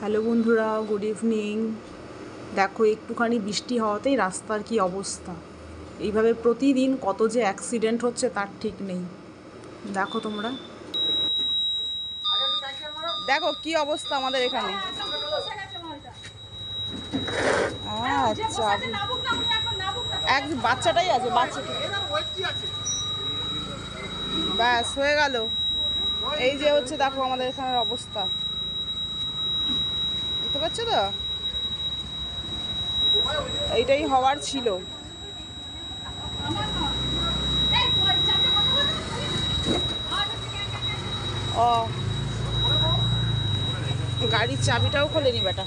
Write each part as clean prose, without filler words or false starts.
Hello বন্ধুরা, good evening. দেখো একটুখানি বৃষ্টি হওয়াতেই রাস্তার কি অবস্থা। এইভাবে প্রতিদিন কত যে অ্যাক্সিডেন্ট হচ্ছে তার ঠিক নেই। দেখো তোমরা, দেখো কি অবস্থা আমাদের এখানে। আচ্ছা, এক বাচ্চাটাই আছে, বাচ্চাটা ব্যাস হয়ে গেল। এই যে হচ্ছে দেখো আমাদের এখানের অবস্থা, বুঝতে পারছো তো? এইটাই হওয়ার ছিল। ও, গাড়ির চাবিটাও খোলেনি বেটা।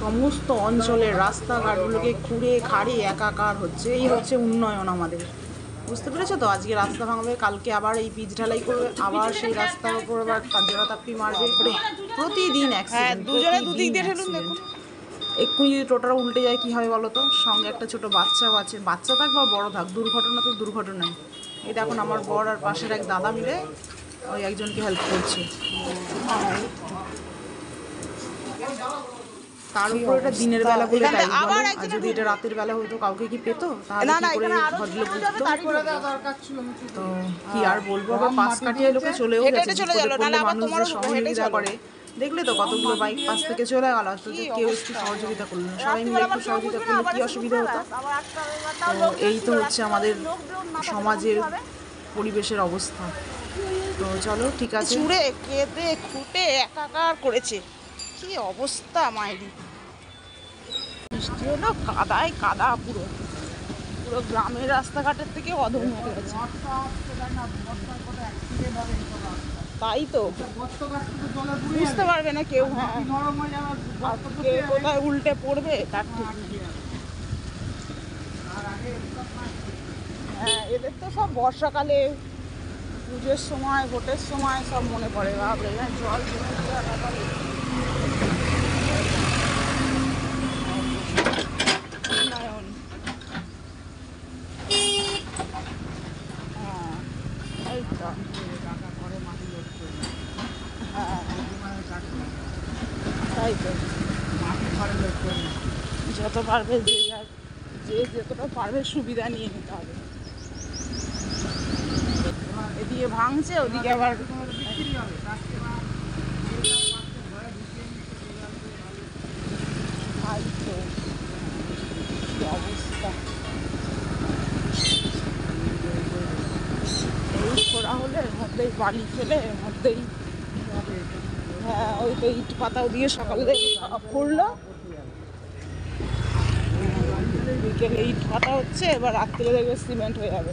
সমস্ত অঞ্চলের রাস্তাঘাটগুলোকে খুঁড়ে খাড়ে একাকার হচ্ছে। এই হচ্ছে উন্নয়ন আমাদের, বুঝতে পেরেছো তো? আজকে রাস্তা ভাঙবে, কালকে আবার এই পিচ ঢালাই করবে, আবার সেই রাস্তার উপর আবার জোড়াতাপ্পি মারবে। প্রতিদিন অ্যাক্সিডেন্ট, দুজনে দুদিক দিয়ে ঠেলুন। দেখুন এক্ষুনি যদি টোটোটা উল্টে যায় কি হবে বলো তো? সঙ্গে একটা ছোট বাচ্চাও আছে, বাচ্চা থাক বা বড় থাক, দুর্ঘটনা তো দুর্ঘটনাই। এই দেখুন আমার বর আর পাশের এক দাদা মিলে ওই একজনকে হেল্প করছে। তার উপর এটা দিনের বেলা বলে তাই বলো, আর যদি এটা রাতের বেলা হতো কাউকে কি পেতো? তাহলে কি করে ভদ্রলোক বুঝতো? তো কি আর বলবো, পাশ কাটিয়ে লোকে চলেও গেছে, মানুষ সহযোগিতা করে। দেখলে তো কতগুলো বাইক পাশ থেকে চলে গেল, কেউ একটু সহযোগিতা করলো না। সবাই মিলে একটু সহযোগিতা করলে কি অসুবিধা হতো? তো এই তো হচ্ছে আমাদের সমাজের পরিবেশের অবস্থা। তো চলো ঠিক আছে, চুড়ে কেঁদে খুঁটে একাকার করেছে। কি অবস্থা মায়েরই। বৃষ্টি হলো কাদায় কাদা, পুরো পুরো গ্রামের রাস্তাঘাটের থেকে অধম হয়ে গেছে। তাই তো বুঝতে পারবে না কেউ। হ্যাঁ, কোথায় উল্টে পড়বে তার ঠিক নেই। হ্যাঁ, এদের তো সব বর্ষাকালে, পুজোর সময়, ভোটের সময় সব মনে পড়ে। বাবরে, জল তাই তো, যত পারবে যে যতটা পারবে সুবিধা নিয়ে নিতে হবে। এদিকে ভাঙছে, ওদিকে আবার অবস্থা। এই খোঁড়া হলে এর মধ্যেই বালি ফেলে, এর মধ্যেই হ্যাঁ ওই তো ইট পাতাও দিয়ে সকালে পড়লো, বিকেলে ইট পাতা হচ্ছে, এবার রাত্রে দেখবে সিমেন্ট হয়ে যাবে।